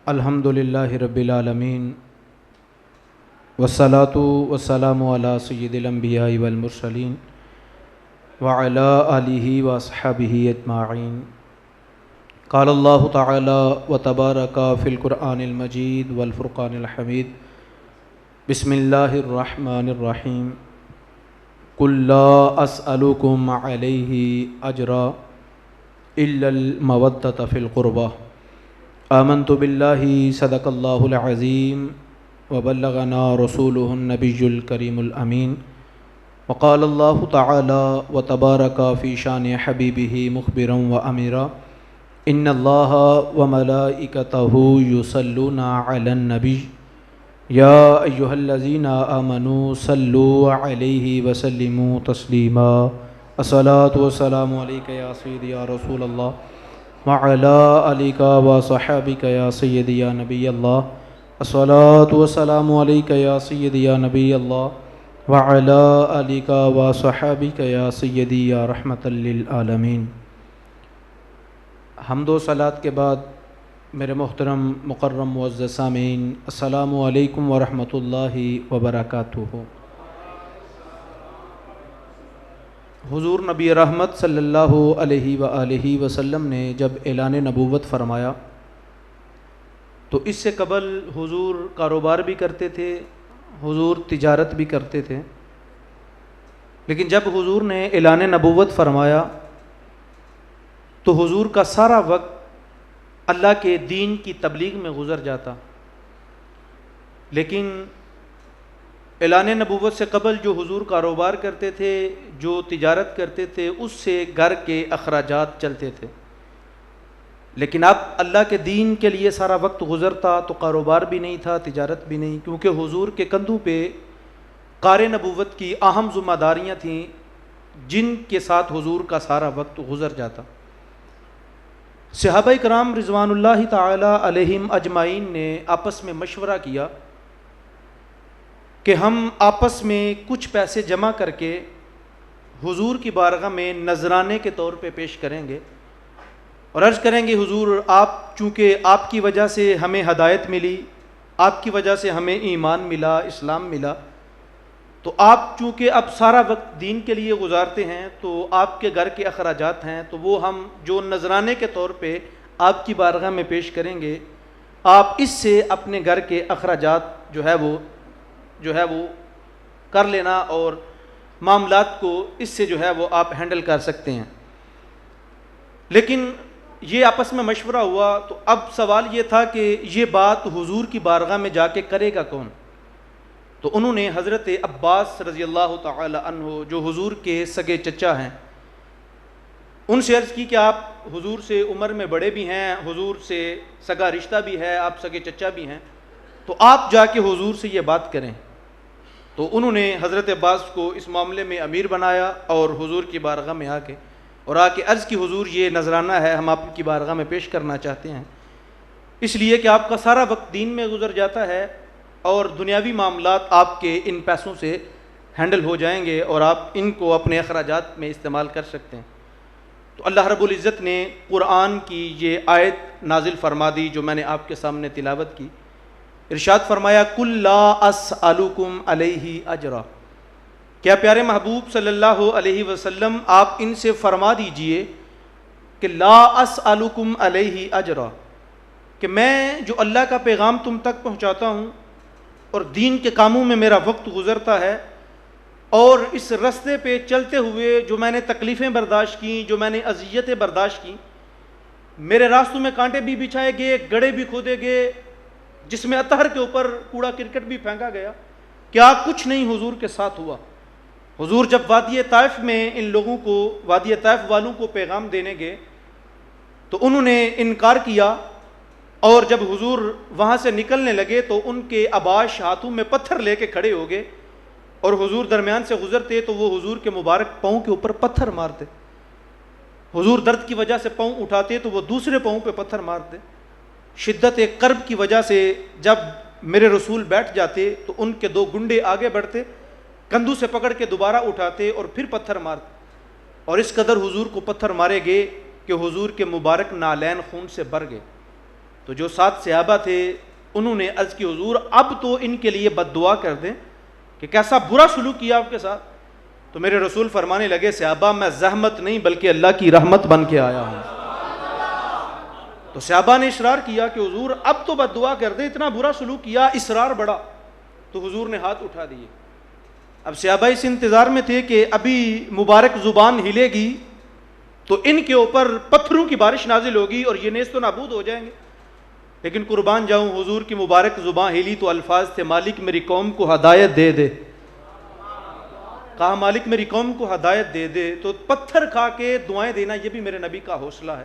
الحمدللہ رب العالمین والصلاة والسلام علی سید الانبیاء والمرسلین وعلی آلہ واصحابہ اجمعین۔ قال اللہ تعالی وتبارک فی القرآن المجید والفرقان الحمید۔ بسم اللہ الرحمن الرحیم۔ قل لا اسألکم علیہ اجرا الا المودۃ فی القربہ۔ آمنت باللہ صدق اللہ العظیم وبلغنا رسولہ النبی الکریم الامین۔ وقال اللہ تعالی وتبارک فی شان حبیبہ مخبرا وامرا ان اللہ وملائکتہ یصلون علی النبی یا ایہا الذین آمنوا صلوا علیہ وسلموا تسلیما۔ الصلاۃ والسلام علیک یا سیدی یا رسول اللہ وعلی آلک وصحابک یا سیدی یا نبی اللہ۔ الصلاۃ والسلام علیک یا سیدی یا نبی اللہ وعلی آلک وصحابک یا سیدی یا رحمۃ للعالمین۔ حمد و صلوات کے بعد میرے محترم مکرم معزز سامعین، السلام علیکم ورحمۃ اللہ وبرکاتہ۔ حضور نبی رحمت صلی اللہ علیہ وآلہ وسلم نے جب اعلان نبوت فرمایا تو اس سے قبل حضور کاروبار بھی کرتے تھے، حضور تجارت بھی کرتے تھے، لیکن جب حضور نے اعلان نبوت فرمایا تو حضور کا سارا وقت اللہ کے دین کی تبلیغ میں گزر جاتا۔ لیکن اعلان نبوت سے قبل جو حضور کاروبار کرتے تھے، جو تجارت کرتے تھے، اس سے گھر کے اخراجات چلتے تھے، لیکن اب اللہ کے دین کے لیے سارا وقت گزرتا تو کاروبار بھی نہیں تھا، تجارت بھی نہیں، کیونکہ حضور کے کندھوں پہ کار نبوت کی اہم ذمہ داریاں تھیں جن کے ساتھ حضور کا سارا وقت گزر جاتا۔ صحابہ کرام رضوان اللہ تعالی علیہم اجمعین نے آپس میں مشورہ کیا کہ ہم آپس میں کچھ پیسے جمع کر کے حضور کی بارگاہ میں نذرانے کے طور پہ پیش کریں گے اور عرض کریں گے حضور آپ چونکہ آپ کی وجہ سے ہمیں ہدایت ملی، آپ کی وجہ سے ہمیں ایمان ملا، اسلام ملا، تو آپ چونکہ اب سارا وقت دین کے لیے گزارتے ہیں تو آپ کے گھر کے اخراجات ہیں تو وہ ہم جو نذرانے کے طور پہ آپ کی بارگاہ میں پیش کریں گے، آپ اس سے اپنے گھر کے اخراجات جو ہے وہ کر لینا اور معاملات کو اس سے جو ہے وہ آپ ہینڈل کر سکتے ہیں۔ لیکن یہ آپس میں مشورہ ہوا تو اب سوال یہ تھا کہ یہ بات حضور کی بارگاہ میں جا کے کرے گا کون؟ تو انہوں نے حضرت عباس رضی اللہ تعالی عنہ جو حضور کے سگے چچا ہیں ان سے عرض کی کہ آپ حضور سے عمر میں بڑے بھی ہیں، حضور سے سگا رشتہ بھی ہے، آپ سگے چچا بھی ہیں، تو آپ جا کے حضور سے یہ بات کریں۔ تو انہوں نے حضرت عباس کو اس معاملے میں امیر بنایا اور حضور کی بارگاہ میں آ کے عرض کی حضور یہ نذرانہ ہے، ہم آپ کی بارگاہ میں پیش کرنا چاہتے ہیں، اس لیے کہ آپ کا سارا وقت دین میں گزر جاتا ہے اور دنیاوی معاملات آپ کے ان پیسوں سے ہینڈل ہو جائیں گے اور آپ ان کو اپنے اخراجات میں استعمال کر سکتے ہیں۔ تو اللہ رب العزت نے قرآن کی یہ آیت نازل فرما دی جو میں نے آپ کے سامنے تلاوت کی۔ ارشاد فرمایا قل لا اسألکم علیہ اجرا، کیا پیارے محبوب صلی اللہ علیہ وسلم آپ ان سے فرما دیجئے کہ لا اسألکم علیہ اجرا، کہ میں جو اللہ کا پیغام تم تک پہنچاتا ہوں اور دین کے کاموں میں میرا وقت گزرتا ہے اور اس رستے پہ چلتے ہوئے جو میں نے تکلیفیں برداشت کیں، جو میں نے اذیتیں برداشت کیں، میرے راستوں میں کانٹے بھی بچھائے گئے، گڑھے بھی کھودے گئے، جس میں اطہر کے اوپر کوڑا کرکٹ بھی پھینکا گیا، کیا کچھ نہیں حضور کے ساتھ ہوا؟ حضور جب وادی طائف میں ان لوگوں کو، وادی طائف والوں کو پیغام دینے گئے تو انہوں نے انکار کیا، اور جب حضور وہاں سے نکلنے لگے تو ان کے اباش ہاتھوں میں پتھر لے کے کھڑے ہو گئے اور حضور درمیان سے گزرتے تو وہ حضور کے مبارک پاؤں کے اوپر پتھر مارتے، حضور درد کی وجہ سے پاؤں اٹھاتے تو وہ دوسرے پاؤں پہ پتھر مارتے، شدت کرب کی وجہ سے جب میرے رسول بیٹھ جاتے تو ان کے دو گنڈے آگے بڑھتے، کندھوں سے پکڑ کے دوبارہ اٹھاتے اور پھر پتھر مارتے، اور اس قدر حضور کو پتھر مارے گئے کہ حضور کے مبارک نالین خون سے بھر گئے۔ تو جو 7 صحابہ تھے انہوں نے عرض کی حضور اب تو ان کے لیے بد دعا کر دیں کہ کیسا برا سلوک کیا آپ کے ساتھ. تو میرے رسول فرمانے لگے صحابہ میں زحمت نہیں بلکہ اللہ کی رحمت بن کے آیا ہوں. تو صحابہ نے اصرار کیا کہ حضور اب تو بد دعا کر دیں, اتنا برا سلوک کیا. اصرار بڑا تو حضور نے ہاتھ اٹھا دیے. اب صحابہ اس انتظار میں تھے کہ ابھی مبارک زبان ہلے گی تو ان کے اوپر پتھروں کی بارش نازل ہوگی اور یہ نیست و نابود ہو جائیں گے. لیکن قربان جاؤں حضور کی مبارک زبان ہلی تو الفاظ تھے مالک میری قوم کو ہدایت دے دے. کہا مالک میری قوم کو ہدایت دے دے. تو پتھر کھا کے دعائیں دینا یہ بھی میرے نبی کا حوصلہ ہے.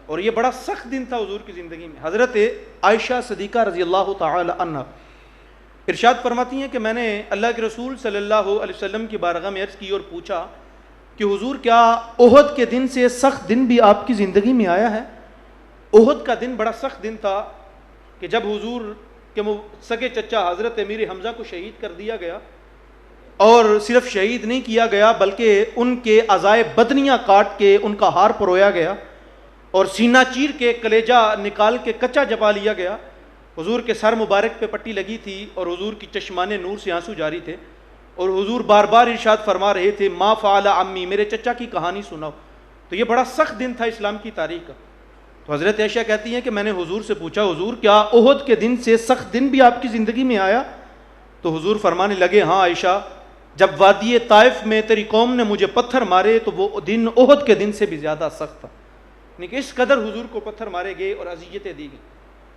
اور یہ بڑا سخت دن تھا حضور کی زندگی میں. حضرت عائشہ صدیقہ رضی اللہ تعالی عنہا ارشاد فرماتی ہیں کہ میں نے اللہ کے رسول صلی اللہ علیہ وسلم کی بارگاہ میں عرض کی اور پوچھا کہ حضور کیا احد کے دن سے سخت دن بھی آپ کی زندگی میں آیا ہے؟ احد کا دن بڑا سخت دن تھا کہ جب حضور کے سگے چچا حضرت امیر حمزہ کو شہید کر دیا گیا, اور صرف شہید نہیں کیا گیا بلکہ ان کے اعضائے بدنیاں کاٹ کے ان کا ہار پرویا گیا اور سینہ چیر کے کلیجہ نکال کے کچا جبا لیا گیا. حضور کے سر مبارک پہ پٹی لگی تھی اور حضور کی چشمان نور سے آنسو جاری تھے, اور حضور بار بار ارشاد فرما رہے تھے ما فعل عمی, میرے چچا کی کہانی سناؤ. تو یہ بڑا سخت دن تھا اسلام کی تاریخ کا. تو حضرت عائشہ کہتی ہیں کہ میں نے حضور سے پوچھا حضور کیا احد کے دن سے سخت دن بھی آپ کی زندگی میں آیا؟ تو حضور فرمانے لگے ہاں عائشہ, جب وادی طائف میں تیری قوم نے مجھے پتھر مارے تو وہ دن احد کے دن سے بھی زیادہ سخت تھا. یعنی کہ اس قدر حضور کو پتھر مارے گئے اور اذیتیں دی گئیں.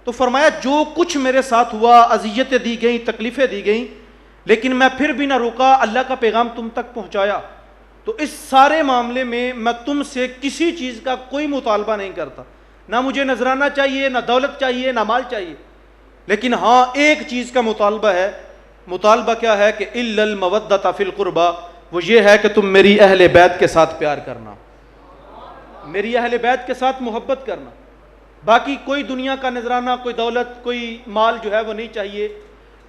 تو فرمایا جو کچھ میرے ساتھ ہوا, اذیتیں دی گئیں, تکلیفیں دی گئیں, لیکن میں پھر بھی نہ رکا, اللہ کا پیغام تم تک پہنچایا. تو اس سارے معاملے میں تم سے کسی چیز کا کوئی مطالبہ نہیں کرتا, نہ مجھے نذرانہ چاہیے, نہ دولت چاہیے, نہ مال چاہیے, لیکن ہاں ایک چیز کا مطالبہ ہے. مطالبہ کیا ہے کہ الا المودۃ فی القربى, وہ یہ ہے کہ تم میری اہل بیت کے ساتھ پیار کرنا, میری اہل بیت کے ساتھ محبت کرنا. باقی کوئی دنیا کا نذرانہ, کوئی دولت, کوئی مال جو ہے وہ نہیں چاہیے.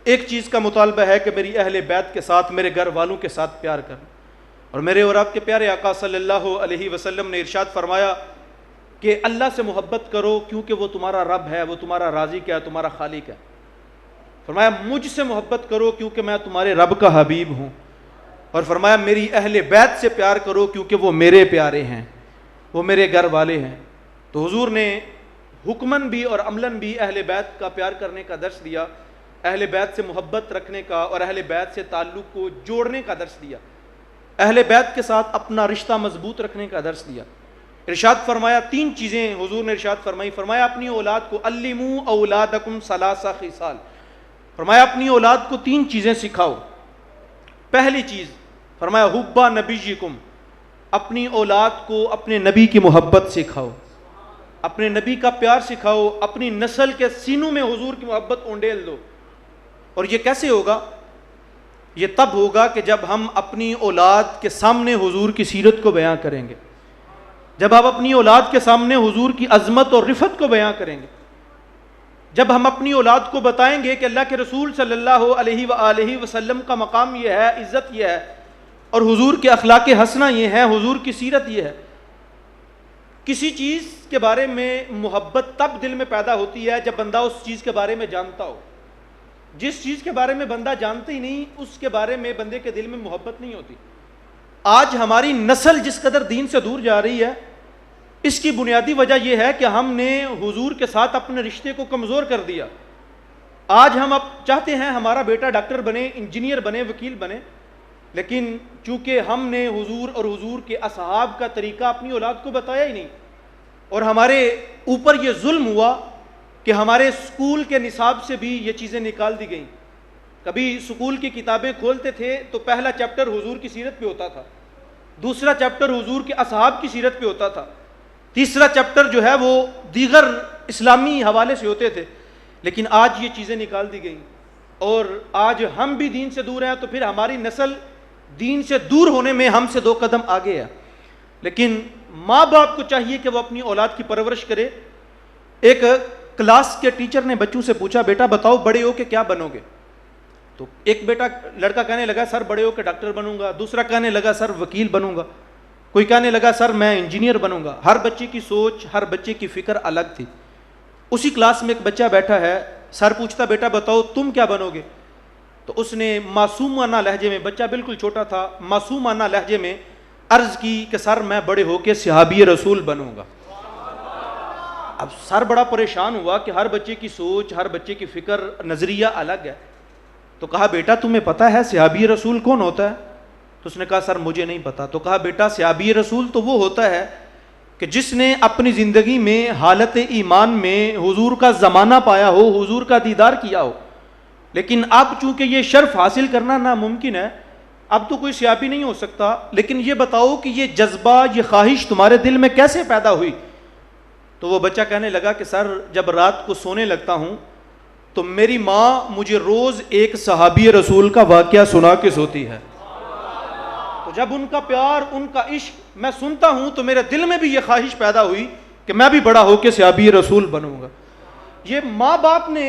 ایک چیز کا مطالبہ ہے کہ میری اہل بیت کے ساتھ, میرے گھر والوں کے ساتھ پیار کرنا. اور میرے اور آپ کے پیارے آقا صلی اللہ علیہ وسلم نے ارشاد فرمایا کہ اللہ سے محبت کرو کیونکہ وہ تمہارا رب ہے, وہ تمہارا رازق ہے, تمہارا خالق ہے. فرمایا مجھ سے محبت کرو کیونکہ میں تمہارے رب کا حبیب ہوں. اور فرمایا میری اہل بیت سے پیار کرو کیونکہ وہ میرے پیارے ہیں, وہ میرے گھر والے ہیں. تو حضور نے حکمن بھی اور عملاً بھی اہل بیت کا پیار کرنے کا درس دیا, اہل بیت سے محبت رکھنے کا اور اہل بیت سے تعلق کو جوڑنے کا درس دیا, اہل بیت کے ساتھ اپنا رشتہ مضبوط رکھنے کا درس دیا. ارشاد فرمایا 3 چیزیں حضور نے ارشاد فرمائی. فرمایا اپنی اولاد کو علموا اولادکم ثلاث خصال, فرمایا اپنی اولاد کو 3 چیزیں سکھاؤ. پہلی چیز فرمایا حب نبیکم, اپنی اولاد کو اپنے نبی کی محبت سکھاؤ, اپنے نبی کا پیار سکھاؤ, اپنی نسل کے سینوں میں حضور کی محبت اونڈیل دو. اور یہ کیسے ہوگا؟ یہ تب ہوگا کہ جب ہم اپنی اولاد کے سامنے حضور کی سیرت کو بیان کریں گے, جب آپ اپنی اولاد کے سامنے حضور کی عظمت اور رفعت کو بیان کریں گے, جب ہم اپنی اولاد کو بتائیں گے کہ اللہ کے رسول صلی اللہ علیہ وآلہ وسلم کا مقام یہ ہے, عزت یہ ہے, اور حضور کے اخلاق حسنہ یہ ہے, حضور کی سیرت یہ ہے. کسی چیز کے بارے میں محبت تب دل میں پیدا ہوتی ہے جب بندہ اس چیز کے بارے میں جانتا ہو. جس چیز کے بارے میں بندہ جانتا ہی نہیں, اس کے بارے میں بندے کے دل میں محبت نہیں ہوتی. آج ہماری نسل جس قدر دین سے دور جا رہی ہے, اس کی بنیادی وجہ یہ ہے کہ ہم نے حضور کے ساتھ اپنے رشتے کو کمزور کر دیا. آج ہم اب چاہتے ہیں ہمارا بیٹا ڈاکٹر بنے, انجینئر بنے, وکیل بنے, لیکن چونکہ ہم نے حضور اور حضور کے اصحاب کا طریقہ اپنی اولاد کو بتایا ہی نہیں, اور ہمارے اوپر یہ ظلم ہوا کہ ہمارے اسکول کے نصاب سے بھی یہ چیزیں نکال دی گئیں. کبھی اسکول کی کتابیں کھولتے تھے تو پہلا چیپٹر حضور کی سیرت پہ ہوتا تھا, دوسرا چیپٹر حضور کے اصحاب کی سیرت پہ ہوتا تھا, تیسرا چیپٹر جو ہے وہ دیگر اسلامی حوالے سے ہوتے تھے. لیکن آج یہ چیزیں نکال دی گئیں, اور آج ہم بھی دین سے دور ہیں, تو پھر ہماری نسل دین سے دور ہونے میں ہم سے 2 قدم آگے ہے. لیکن ماں باپ کو چاہیے کہ وہ اپنی اولاد کی پرورش کرے. ایک کلاس کے ٹیچر نے بچوں سے پوچھا بیٹا بتاؤ بڑے ہو کے کیا بنو گے؟ تو ایک لڑکا کہنے لگا سر بڑے ہو کے ڈاکٹر بنوں گا, دوسرا کہنے لگا سر وکیل بنوں گا, کوئی کہنے لگا سر میں انجینئر بنوں گا. ہر بچے کی سوچ, ہر بچے کی فکر الگ تھی. اسی کلاس میں ایک بچہ بیٹھا ہے، سر پوچھتا بیٹا بتاؤ تم کیا بنو گے؟ تو اس نے معصومانہ لہجے میں، بچہ بالکل چھوٹا تھا، معصومانہ لہجے میں عرض کی کہ سر میں بڑے ہو کے صحابی رسول بنوں گا۔ اب سر بڑا پریشان ہوا کہ ہر بچے کی سوچ، ہر بچے کی فکر، نظریہ الگ ہے، تو کہا بیٹا تمہیں پتہ ہے صحابی رسول کون ہوتا ہے؟ تو اس نے کہا سر مجھے نہیں پتا۔ تو کہا بیٹا صحابی رسول تو وہ ہوتا ہے کہ جس نے اپنی زندگی میں حالت ایمان میں حضور کا زمانہ پایا ہو، حضور کا دیدار کیا ہو، لیکن اب چونکہ یہ شرف حاصل کرنا ناممکن ہے، اب تو کوئی صحابی نہیں ہو سکتا، لیکن یہ بتاؤ کہ یہ جذبہ، یہ خواہش تمہارے دل میں کیسے پیدا ہوئی؟ تو وہ بچہ کہنے لگا کہ سر جب رات کو سونے لگتا ہوں تو میری ماں مجھے روز ایک صحابی رسول کا واقعہ سنا کے سوتی ہے، تو جب ان کا پیار، ان کا عشق میں سنتا ہوں تو میرے دل میں بھی یہ خواہش پیدا ہوئی کہ میں بھی بڑا ہو کے صحابی رسول بنوں گا۔ یہ ماں باپ نے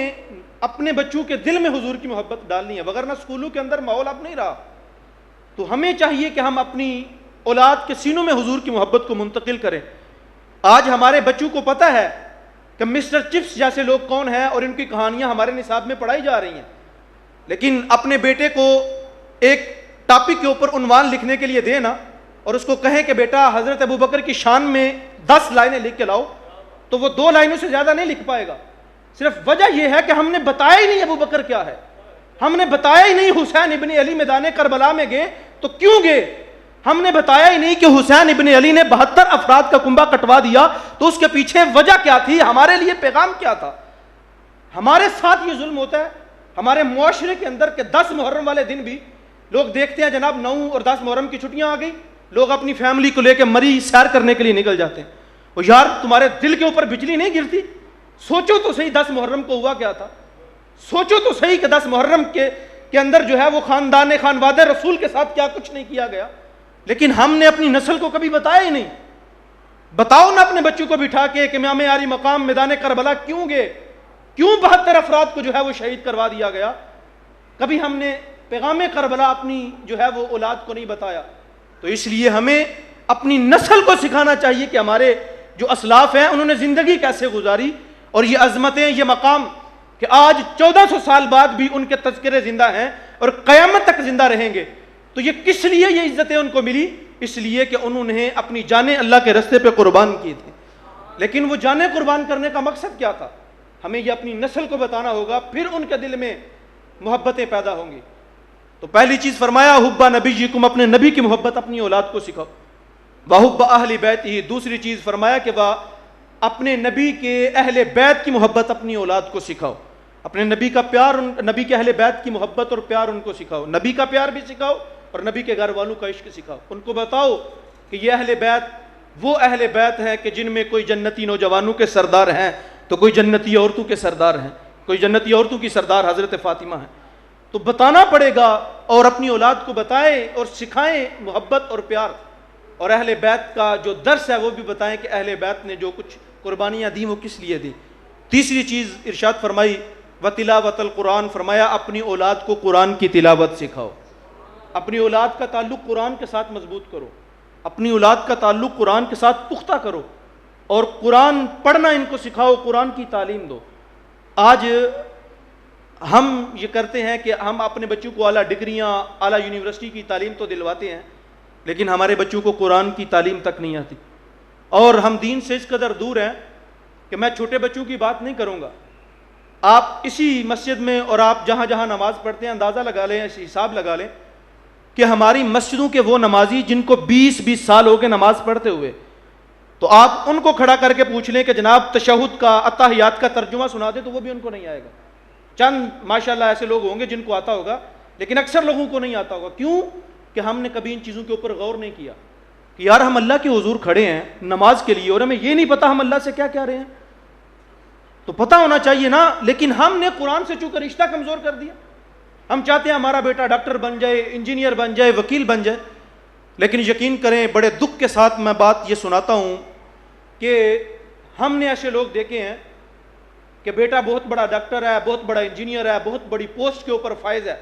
اپنے بچوں کے دل میں حضور کی محبت ڈالنی ہے، وگرنہ اسکولوں کے اندر ماحول اب نہیں رہا۔ تو ہمیں چاہیے کہ ہم اپنی اولاد کے سینوں میں حضور کی محبت کو منتقل کریں۔ آج ہمارے بچوں کو پتہ ہے کہ مسٹر چپس جیسے لوگ کون ہیں اور ان کی کہانیاں ہمارے نصاب میں پڑھائی جا رہی ہیں، لیکن اپنے بیٹے کو ایک ٹاپک کے اوپر عنوان لکھنے کے لیے دیں نا، اور اس کو کہیں کہ بیٹا حضرت ابوبکر کی شان میں 10 لائنیں لکھ کے لاؤ، تو وہ 2 لائنوں سے زیادہ نہیں لکھ پائے گا۔ صرف وجہ یہ ہے کہ ہم نے بتایا ہی نہیں ابوبکر کیا ہے، ہم نے بتایا ہی نہیں حسین ابن علی میدان کربلا میں گئے تو کیوں گئے، ہم نے بتایا ہی نہیں کہ حسین ابن علی نے 72 افراد کا کنبہ کٹوا دیا تو اس کے پیچھے وجہ کیا تھی، ہمارے لیے پیغام کیا تھا۔ ہمارے ساتھ یہ ظلم ہوتا ہے ہمارے معاشرے کے اندر کہ 10 محرم والے دن بھی لوگ دیکھتے ہیں جناب 9 اور 10 محرم کی چھٹیاں آ گئی، لوگ اپنی فیملی کو لے کے مری سیر کرنے کے لیے نکل جاتے ہیں۔ اور یار تمہارے دل کے اوپر بجلی نہیں گرتی؟ سوچو تو صحیح 10 محرم کو ہوا کیا تھا، سوچو تو صحیح کہ 10 محرم کے اندر جو ہے وہ خانواد رسول کے ساتھ کیا کچھ نہیں کیا گیا، لیکن ہم نے اپنی نسل کو کبھی بتایا ہی نہیں۔ بتاؤ نا اپنے بچوں کو بٹھا کے کہ امام علی مقام میدان کربلا کیوں گئے، کیوں 72 افراد کو جو ہے وہ شہید کروا دیا گیا؟ کبھی ہم نے پیغام کربلا اپنی جو ہے وہ اولاد کو نہیں بتایا۔ تو اس لیے ہمیں اپنی نسل کو سکھانا چاہیے کہ ہمارے جو اسلاف ہیں انہوں نے زندگی کیسے گزاری، اور یہ عظمتیں، یہ مقام کہ آج 1400 سال بعد بھی ان کے تذکرے زندہ ہیں اور قیامت تک زندہ رہیں گے، تو یہ کس لیے یہ عزتیں ان کو ملی؟ اس لیے کہ انہوں نے اپنی جانیں اللہ کے رستے پہ قربان کی تھی۔ لیکن وہ جانیں قربان کرنے کا مقصد کیا تھا؟ ہمیں یہ اپنی نسل کو بتانا ہوگا، پھر ان کے دل میں محبتیں پیدا ہوں گی۔ تو پہلی چیز فرمایا حب نبیکم، اپنے نبی کی محبت اپنی اولاد کو سکھاؤ، وحب اہل بیت ہی، دوسری چیز فرمایا کہ وہ اپنے نبی کے اہل بیت کی محبت اپنی اولاد کو سکھاؤ، اپنے نبی کا پیار، نبی کے اہل بیت کی محبت اور پیار ان کو سکھاؤ، نبی کا پیار بھی سکھاؤ اور نبی کے گھر والوں کا عشق سکھاؤ۔ ان کو بتاؤ کہ یہ اہل بیت وہ اہل بیت ہیں کہ جن میں کوئی جنتی نوجوانوں کے سردار ہیں تو کوئی جنتی عورتوں کے سردار ہیں، کوئی جنتی عورتوں کی سردار حضرت فاطمہ ہیں۔ تو بتانا پڑے گا اور اپنی اولاد کو بتائیں اور سکھائیں محبت اور پیار، اور اہل بیت کا جو درس ہے وہ بھی بتائیں کہ اہل بیت نے جو کچھ قربانیاں دیں وہ کس لیے دیں۔ تیسری چیز ارشاد فرمائی وتلاوت القرآن، فرمایا اپنی اولاد کو قرآن کی تلاوت سکھاؤ، اپنی اولاد کا تعلق قرآن کے ساتھ مضبوط کرو، اپنی اولاد کا تعلق قرآن کے ساتھ پختہ کرو، اور قرآن پڑھنا ان کو سکھاؤ، قرآن کی تعلیم دو۔ آج ہم یہ کرتے ہیں کہ ہم اپنے بچوں کو اعلیٰ ڈگریاں، اعلیٰ یونیورسٹی کی تعلیم تو دلواتے ہیں، لیکن ہمارے بچوں کو قرآن کی تعلیم تک نہیں آتی، اور ہم دین سے اس قدر دور ہیں کہ میں چھوٹے بچوں کی بات نہیں کروں گا۔ آپ اسی مسجد میں اور آپ جہاں جہاں نماز پڑھتے ہیں اندازہ لگا لیں، حساب لگا لیں کہ ہماری مسجدوں کے وہ نمازی جن کو 20 سال ہو گئے نماز پڑھتے ہوئے، تو آپ ان کو کھڑا کر کے پوچھ لیں کہ جناب تشہد کا، اتحیات کا ترجمہ سنا دیں، تو وہ بھی ان کو نہیں آئے گا۔ چند ماشاءاللہ ایسے لوگ ہوں گے جن کو آتا ہوگا، لیکن اکثر لوگوں کو نہیں آتا ہوگا۔ کیوں؟ کہ ہم نے کبھی ان چیزوں کے اوپر غور نہیں کیا کہ یار ہم اللہ کے حضور کھڑے ہیں نماز کے لیے اور ہمیں یہ نہیں پتا ہم اللہ سے کیا کہہ رہے ہیں، تو پتہ ہونا چاہیے نا۔ لیکن ہم نے قرآن سے چونکہ رشتہ کمزور کر دیا، ہم چاہتے ہیں ہمارا بیٹا ڈاکٹر بن جائے، انجینئر بن جائے، وکیل بن جائے، لیکن یقین کریں بڑے دکھ کے ساتھ میں بات یہ سناتا ہوں کہ ہم نے ایسے لوگ دیکھے ہیں کہ بیٹا بہت بڑا ڈاکٹر ہے، بہت بڑا انجینئر ہے، بہت بڑی پوسٹ کے اوپر فائز ہے،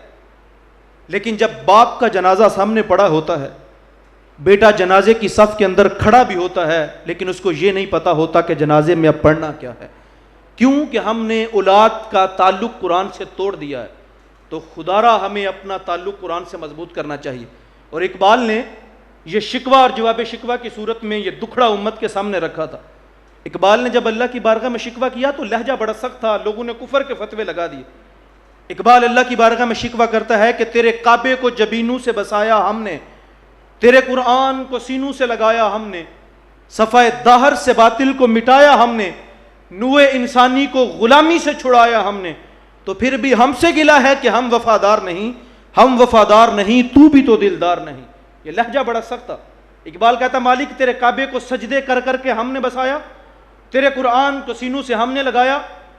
لیکن جب باپ کا جنازہ سامنے پڑا ہوتا ہے، بیٹا جنازے کی صف کے اندر کھڑا بھی ہوتا ہے، لیکن اس کو یہ نہیں پتا ہوتا کہ جنازے میں اب پڑھنا کیا ہے۔ کیوں کہ ہم نے اولاد کا تعلق قرآن سے توڑ دیا ہے. تو خدا را ہمیں اپنا تعلق قرآن سے مضبوط کرنا چاہیے. اور اقبال نے یہ شکوہ اور جواب شکوہ کی صورت میں یہ دکھڑا امت کے سامنے رکھا تھا. اقبال نے جب اللہ کی بارگاہ میں شکوہ کیا تو لہجہ بڑا سخت تھا, لوگوں نے کفر کے فتوے لگا دیے. اقبال اللہ کی بارگاہ میں شکوہ کرتا ہے کہ تیرے کعبے کو جبینوں سے بسایا ہم نے, تیرے قرآن کو سینوں سے لگایا ہم نے, صفحہ داہر سے باطل کو مٹایا ہم نے, نوع انسانی کو غلامی سے چھڑایا ہم نے, تو پھر بھی ہم سے گلہ ہے کہ ہم وفادار نہیں, ہم وفادار نہیں, تو بھی تو دلدار نہیں. یہ لہجہ بڑا سخت تھا. اقبال کہتا مالک تیرے کعبے کو سجدے کر کر کے ہم نے بسایا, تیرے قرآن کو سینوں سے ہم نے لگایا,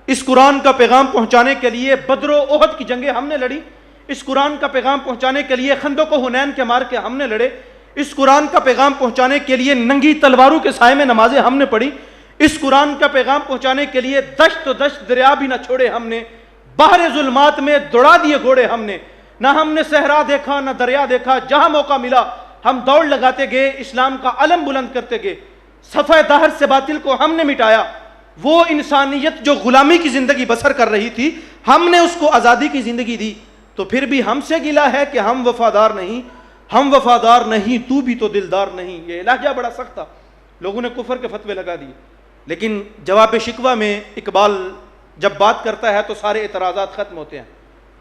اس قرآن کا پیغام پہنچانے کے لیے بدر و احد کی جنگیں ہم نے لڑی, اس قرآن کا پیغام پہنچانے کے لیے خندق و حنین کے مار کے ہم نے لڑے, اس قرآن کا پیغام پہنچانے کے لیے ننگی تلواروں کے سائے میں نمازیں ہم نے پڑھی, اس قرآن کا پیغام پہنچانے کے لیے دشت و دشت دریا بھی نہ چھوڑے ہم نے, بحر ظلمات میں دوڑا دیے گھوڑے ہم نے, نہ ہم نے صحرا دیکھا نہ دریا دیکھا, جہاں موقع ملا ہم دوڑ لگاتے گئے, اسلام کا علم بلند کرتے گئے, صفحہ داہر سے باطل کو ہم نے مٹایا. وہ انسانیت جو غلامی کی زندگی بسر کر رہی تھی ہم نے اس کو آزادی کی زندگی دی, تو پھر بھی ہم سے گلہ ہے کہ ہم وفادار نہیں, ہم وفادار نہیں, تو بھی تو دلدار نہیں. یہ لہجہ بڑا سخت تھا, لوگوں نے کفر کے فتوے لگا دیے. لیکن جواب شکوہ میں اقبال جب بات کرتا ہے تو سارے اعتراضات ختم ہوتے ہیں.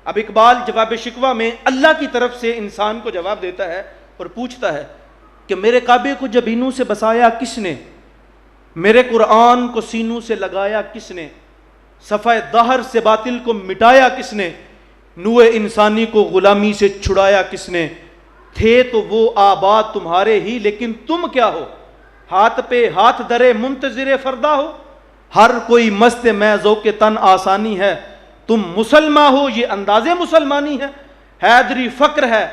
اب اقبال جواب شکوہ میں اللہ کی طرف سے انسان کو جواب دیتا ہے اور پوچھتا ہے کہ میرے کعبے کو جبینوں سے بسایا کس نے, میرے قرآن کو سینوں سے لگایا کس نے, صفحہ داہر سے باطل کو مٹایا کس نے, نوع انسانی کو غلامی سے چھڑایا کس نے, تھے تو وہ آباد تمہارے ہی لیکن تم کیا ہو, ہاتھ پہ ہاتھ درے منتظر فردا ہو, ہر کوئی مست میں ذوق تن آسانی ہے, تم مسلمان ہو یہ انداز مسلمانی ہے, حیدری فقر ہے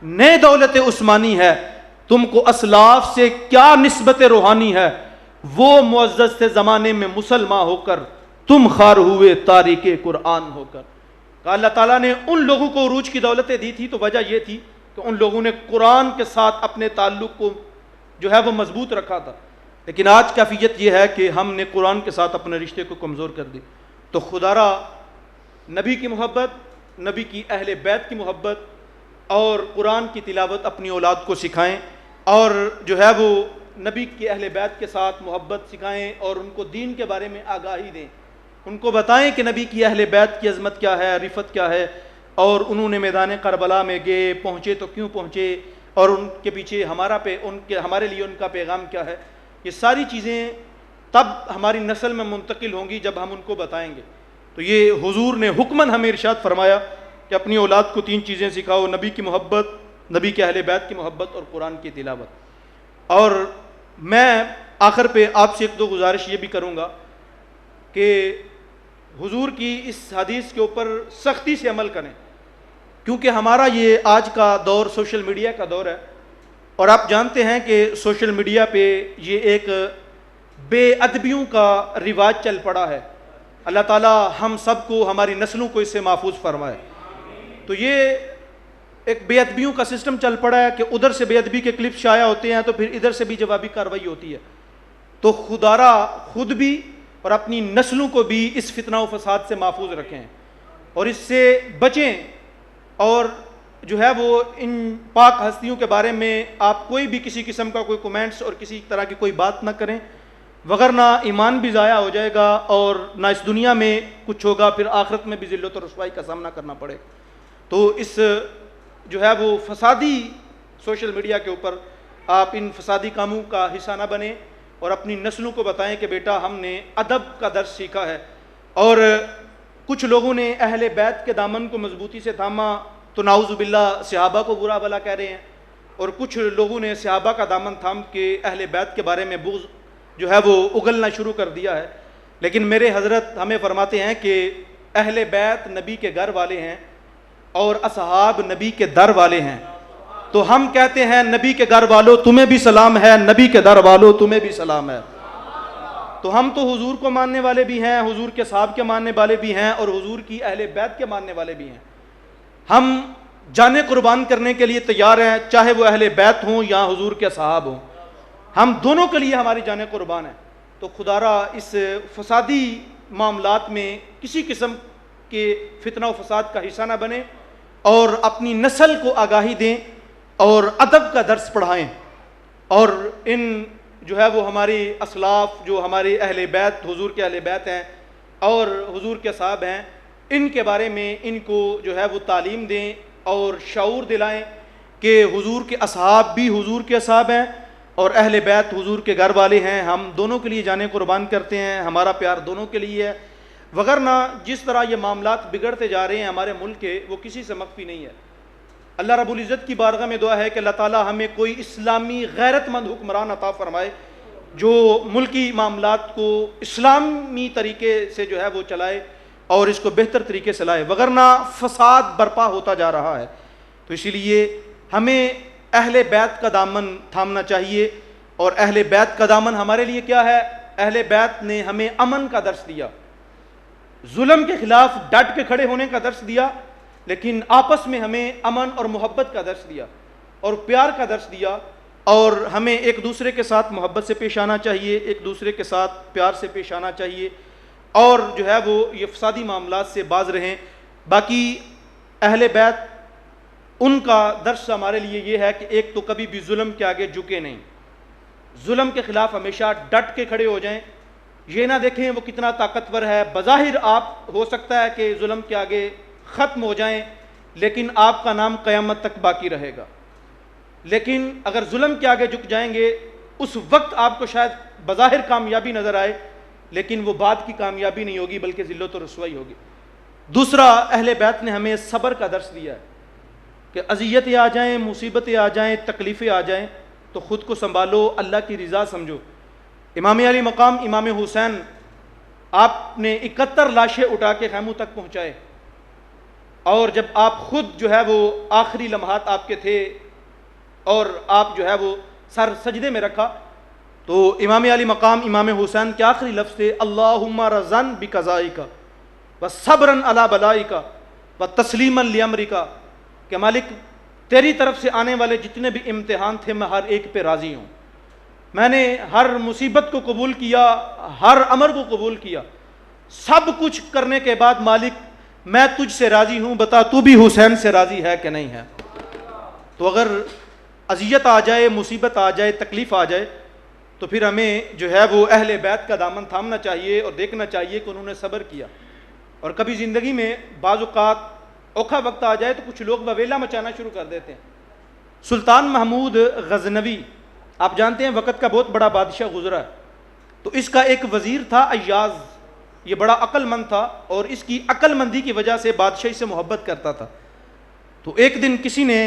نئے دولت عثمانی ہے, تم کو اسلاف سے کیا نسبت روحانی ہے, وہ معزز تھے زمانے میں مسلمان ہو کر, تم خار ہوئے تاریک قرآن ہو کر. کہ اللہ تعالیٰ نے ان لوگوں کو عروج کی دولتیں دی تھی تو وجہ یہ تھی کہ ان لوگوں نے قرآن کے ساتھ اپنے تعلق کو جو ہے وہ مضبوط رکھا تھا. لیکن آج کیفیت یہ ہے کہ ہم نے قرآن کے ساتھ اپنے رشتے کو کمزور کر دی. تو خدا را نبی کی محبت, نبی کی اہل بیت کی محبت اور قرآن کی تلاوت اپنی اولاد کو سکھائیں, اور جو ہے وہ نبی کی اہل بیت کے ساتھ محبت سکھائیں اور ان کو دین کے بارے میں آگاہی دیں, ان کو بتائیں کہ نبی کی اہل بیت کی عظمت کیا ہے, رفت کیا ہے, اور انہوں نے میدان کربلا میں گئے, پہنچے تو کیوں پہنچے, اور ان کے پیچھے ہمارے لیے ان کا پیغام کیا ہے. یہ ساری چیزیں تب ہماری نسل میں منتقل ہوں گی جب ہم ان کو بتائیں گے. تو یہ حضور نے حکماً ہمیں ارشاد فرمایا کہ اپنی اولاد کو 3 چیزیں سکھاؤ, نبی کی محبت, نبی کے اہل بیت کی محبت اور قرآن کی تلاوت. اور میں آخر پہ آپ سے 1-2 گزارش یہ بھی کروں گا کہ حضور کی اس حدیث کے اوپر سختی سے عمل کریں, کیونکہ ہمارا یہ آج کا دور سوشل میڈیا کا دور ہے, اور آپ جانتے ہیں کہ سوشل میڈیا پہ یہ ایک بے ادبیوں کا رواج چل پڑا ہے. اللہ تعالیٰ ہم سب کو, ہماری نسلوں کو اس سے محفوظ فرمائے. تو یہ ایک بے ادبیوں کا سسٹم چل پڑا ہے کہ ادھر سے بے ادبی کے کلپس شائع ہوتے ہیں تو پھر ادھر سے بھی جوابی کارروائی ہوتی ہے. تو خدا را خود بھی اور اپنی نسلوں کو بھی اس فتنہ و فساد سے محفوظ رکھیں اور اس سے بچیں, اور جو ہے وہ ان پاک ہستیوں کے بارے میں آپ کوئی بھی کسی قسم کا کوئی کومنٹس اور کسی طرح کی کوئی بات نہ کریں, وگرنہ ایمان بھی ضائع ہو جائے گا اور نہ اس دنیا میں کچھ ہوگا, پھر آخرت میں بھی ذلت و رسوائی کا سامنا کرنا پڑے گا. تو اس جو ہے وہ فسادی سوشل میڈیا کے اوپر آپ ان فسادی کاموں کا حصہ نہ بنیں, اور اپنی نسلوں کو بتائیں کہ بیٹا ہم نے ادب کا درس سیکھا ہے. اور کچھ لوگوں نے اہل بیت کے دامن کو مضبوطی سے تھاما تو نعوذ باللہ صحابہ کو برا بھلا کہہ رہے ہیں, اور کچھ لوگوں نے صحابہ کا دامن تھام کے اہل بیت کے بارے میں بغض جو ہے وہ اگلنا شروع کر دیا ہے. لیکن میرے حضرت ہمیں فرماتے ہیں کہ اہل بیت نبی کے گھر والے ہیں اور اصحاب نبی کے در والے ہیں. تو ہم کہتے ہیں نبی کے گھر والوں تمہیں بھی سلام ہے, نبی کے در والوں تمہیں بھی سلام ہے. تو ہم تو حضور کو ماننے والے بھی ہیں, حضور کے صحاب کے ماننے والے بھی ہیں, اور حضور کی اہل بیت کے ماننے والے بھی ہیں. ہم جانیں قربان کرنے کے لیے تیار ہیں, چاہے وہ اہل بیت ہوں یا حضور کے صحاب ہوں, ہم دونوں کے لیے ہماری جانیں قربان ہیں. تو خدا را اس فسادی معاملات میں کسی قسم کے فتنہ و فساد کا حصہ نہ بنیں اور اپنی نسل کو آگاہی دیں اور ادب کا درس پڑھائیں، اور ان جو ہے وہ ہماری اسلاف جو ہمارے اہل بیت حضور کے اہل بیت ہیں اور حضور کے صحاب ہیں، ان کے بارے میں ان کو جو ہے وہ تعلیم دیں اور شعور دلائیں کہ حضور کے اصحاب بھی حضور کے اصحاب ہیں اور اہل بیت حضور کے گھر والے ہیں، ہم دونوں کے لیے جانیں قربان کرتے ہیں، ہمارا پیار دونوں کے لیے ہے، وگرنہ جس طرح یہ معاملات بگڑتے جا رہے ہیں ہمارے ملک کے، وہ کسی سے مخفی نہیں ہے۔ اللہ رب العزت کی بارگاہ میں دعا ہے کہ اللہ تعالی ہمیں کوئی اسلامی غیرت مند حکمران عطا فرمائے جو ملکی معاملات کو اسلامی طریقے سے جو ہے وہ چلائے اور اس کو بہتر طریقے سے لائے، وگرنہ فساد برپا ہوتا جا رہا ہے۔ تو اسی لیے ہمیں اہل بیت کا دامن تھامنا چاہیے، اور اہل بیت کا دامن ہمارے لیے کیا ہے؟ اہل بیت نے ہمیں امن کا درس دیا، ظلم کے خلاف ڈٹ کے کھڑے ہونے کا درس دیا، لیکن آپس میں ہمیں امن اور محبت کا درس دیا اور پیار کا درس دیا، اور ہمیں ایک دوسرے کے ساتھ محبت سے پیش آنا چاہیے، ایک دوسرے کے ساتھ پیار سے پیش آنا چاہیے، اور جو ہے وہ یہ فسادی معاملات سے باز رہیں۔ باقی اہل بیت ان کا درس ہمارے لیے یہ ہے کہ ایک تو کبھی بھی ظلم کے آگے جھکے نہیں، ظلم کے خلاف ہمیشہ ڈٹ کے کھڑے ہو جائیں، یہ نہ دیکھیں وہ کتنا طاقتور ہے، بظاہر آپ ہو سکتا ہے کہ ظلم کے آگے ختم ہو جائیں لیکن آپ کا نام قیامت تک باقی رہے گا، لیکن اگر ظلم کے آگے جھک جائیں گے اس وقت آپ کو شاید بظاہر کامیابی نظر آئے لیکن وہ بعد کی کامیابی نہیں ہوگی بلکہ ذلت و رسوائی ہوگی۔ دوسرا، اہل بیت نے ہمیں صبر کا درس دیا ہے کہ اذیتیں آ جائیں، مصیبتیں آ جائیں، تکلیفیں آ جائیں تو خود کو سنبھالو، اللہ کی رضا سمجھو۔ امام علی مقام امام حسین آپ نے 71 لاشیں اٹھا کے خیموں تک پہنچائے، اور جب آپ خود جو ہے وہ آخری لمحات آپ کے تھے اور آپ جو ہے وہ سر سجدے میں رکھا تو امام علی مقام امام حسین کے آخری لفظ تھے اللہم رضن بقضائک وصبرن علی بلائک وتسلیما لامرک، کہ مالک تیری طرف سے آنے والے جتنے بھی امتحان تھے میں ہر ایک پہ راضی ہوں، میں نے ہر مصیبت کو قبول کیا، ہر امر کو قبول کیا، سب کچھ کرنے کے بعد مالک میں تجھ سے راضی ہوں، بتا تو بھی حسین سے راضی ہے کہ نہیں ہے۔ تو اگر اذیت آ جائے، مصیبت آ جائے، تکلیف آ جائے تو پھر ہمیں جو ہے وہ اہل بیت کا دامن تھامنا چاہیے اور دیکھنا چاہیے کہ انہوں نے صبر کیا۔ اور کبھی زندگی میں بعض اوقات اوکھا وقت آ جائے تو کچھ لوگ وویلا مچانا شروع کر دیتے ہیں۔ سلطان محمود غزنوی آپ جانتے ہیں وقت کا بہت بڑا بادشاہ گزرا ہے، تو اس کا ایک وزیر تھا ایاز، یہ بڑا عقل مند تھا اور اس کی عقل مندی کی وجہ سے بادشاہی سے محبت کرتا تھا۔ تو ایک دن کسی نے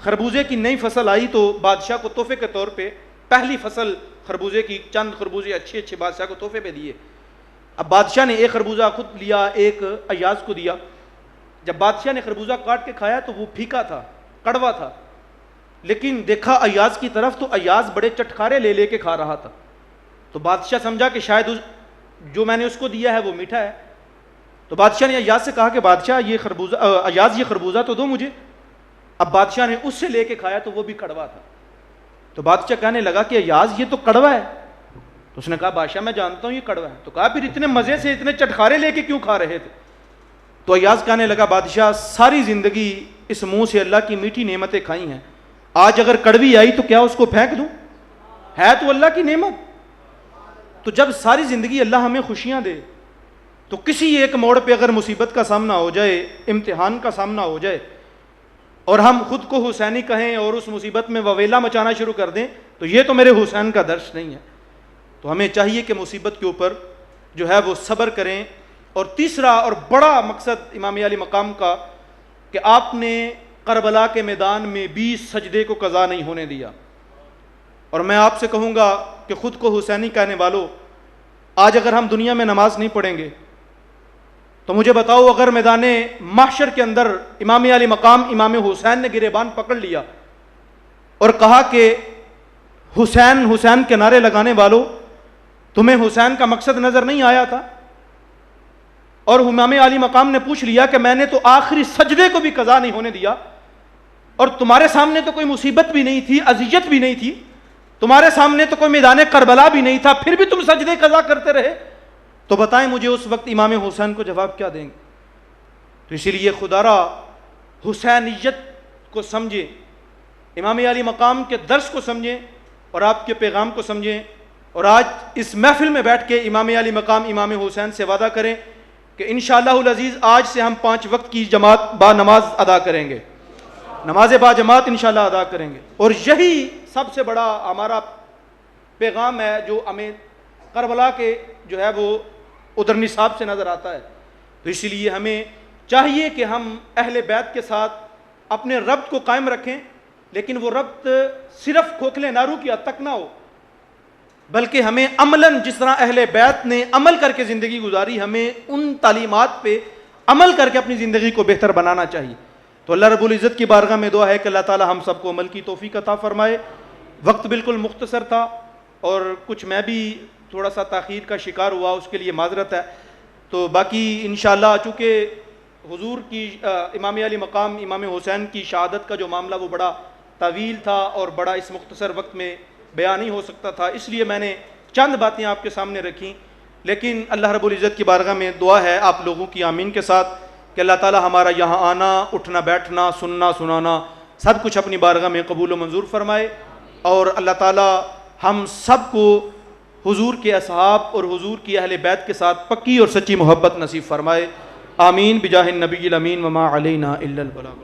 خربوزے کی نئی فصل آئی تو بادشاہ کو تحفے کے طور پہ پہلی فصل خربوزے کی چند خربوزے اچھے اچھے بادشاہ کو تحفے پہ دیے۔ اب بادشاہ نے ایک خربوزہ خود لیا، ایک ایاز کو دیا۔ جب بادشاہ نے خربوزہ کاٹ کے کھایا تو وہ پھیکا تھا، کڑوا تھا، لیکن دیکھا ایاز کی طرف تو ایاز بڑے چٹکارے لے لے کے کھا رہا تھا۔ تو بادشاہ سمجھا کہ شاید جو میں نے اس کو دیا ہے وہ میٹھا ہے، تو بادشاہ نے ایاز سے کہا کہ بادشاہ ایاز یہ خربوزہ تو دو مجھے۔ اب بادشاہ نے اس سے لے کے کھایا تو وہ بھی کڑوا تھا۔ تو بادشاہ کہنے لگا کہ ایاز یہ تو کڑوا ہے۔ تو اس نے کہا بادشاہ میں جانتا ہوں یہ کڑوا ہے۔ تو کہا پھر اتنے مزے سے اتنے چٹکارے لے کے کیوں کھا رہے تھے؟ تو ایاز کہنے لگا بادشاہ ساری زندگی اس منہ سے اللہ کی میٹھی نعمتیں کھائی ہیں، آج اگر کڑوی آئی تو کیا اس کو پھینک دوں؟ ہے تو اللہ کی نعمت۔ تو جب ساری زندگی اللہ ہمیں خوشیاں دے تو کسی ایک موڑ پہ اگر مصیبت کا سامنا ہو جائے، امتحان کا سامنا ہو جائے اور ہم خود کو حسینی کہیں اور اس مصیبت میں وویلا مچانا شروع کر دیں تو یہ تو میرے حسین کا درس نہیں ہے۔ تو ہمیں چاہیے کہ مصیبت کے اوپر جو ہے وہ صبر کریں۔ اور تیسرا اور بڑا مقصد امام علی مقام کا کہ آپ نے کربلا کے میدان میں بھی سجدے کو قضا نہیں ہونے دیا۔ اور میں آپ سے کہوں گا کہ خود کو حسینی کہنے والوں، آج اگر ہم دنیا میں نماز نہیں پڑھیں گے تو مجھے بتاؤ اگر میدان محشر کے اندر امام علی مقام امام حسین نے گریبان پکڑ لیا اور کہا کہ حسین حسین کے نعرے لگانے والوں تمہیں حسین کا مقصد نظر نہیں آیا تھا، اور امام علی مقام نے پوچھ لیا کہ میں نے تو آخری سجدے کو بھی قضا نہیں ہونے دیا اور تمہارے سامنے تو کوئی مصیبت بھی نہیں تھی، اذیت بھی نہیں تھی، تمہارے سامنے تو کوئی میدان کربلا بھی نہیں تھا، پھر بھی تم سجدے قضا کرتے رہے، تو بتائیں مجھے اس وقت امام حسین کو جواب کیا دیں گے؟ تو اسی لیے خدا را حسینیت کو سمجھیں، امام علی مقام کے درس کو سمجھیں اور آپ کے پیغام کو سمجھیں، اور آج اس محفل میں بیٹھ کے امام علی مقام امام حسین سے وعدہ کریں کہ انشاءاللہ العزیز آج سے ہم 5 وقت کی جماعت با نماز ادا کریں گے، نماز با جماعت انشاءاللہ ادا کریں گے. اور یہی سب سے بڑا ہمارا پیغام ہے جو ہمیں کربلا کے جو ہے وہ ادھر نصاب سے نظر آتا ہے. تو اسی لیے ہمیں چاہیے کہ ہم اہل بیت کے ساتھ اپنے ربط کو قائم رکھیں، لیکن وہ ربط صرف کھوکھلے نعروں کی حد تک نہ ہو، بلکہ ہمیں عملاً جس طرح اہل بیت نے عمل کر کے زندگی گزاری، ہمیں ان تعلیمات پہ عمل کر کے اپنی زندگی کو بہتر بنانا چاہیے. تو اللہ رب العزت کی بارگاہ میں دعا ہے کہ اللہ تعالی ہم سب کو عمل کی توفیق عطا فرمائے. وقت بالکل مختصر تھا اور کچھ میں بھی تھوڑا سا تاخیر کا شکار ہوا، اس کے لیے معذرت ہے. تو باقی انشاءاللہ چونکہ حضور کی امام علی مقام امام حسین کی شہادت کا جو معاملہ وہ بڑا طویل تھا اور بڑا اس مختصر وقت میں بیان نہیں ہو سکتا تھا، اس لیے میں نے چند باتیں آپ کے سامنے رکھیں. لیکن اللہ رب العزت کی بارگاہ میں دعا ہے آپ لوگوں کی آمین کے ساتھ کہ اللہ تعالی ہمارا یہاں آنا، اٹھنا بیٹھنا، سننا سنانا سب کچھ اپنی بارگاہ میں قبول و منظور فرمائے، اور اللہ تعالی ہم سب کو حضور کے اصحاب اور حضور کی اہل بیت کے ساتھ پکی اور سچی محبت نصیب فرمائے. آمین بجاہ النبی الامین وما علینا الا البلاغ.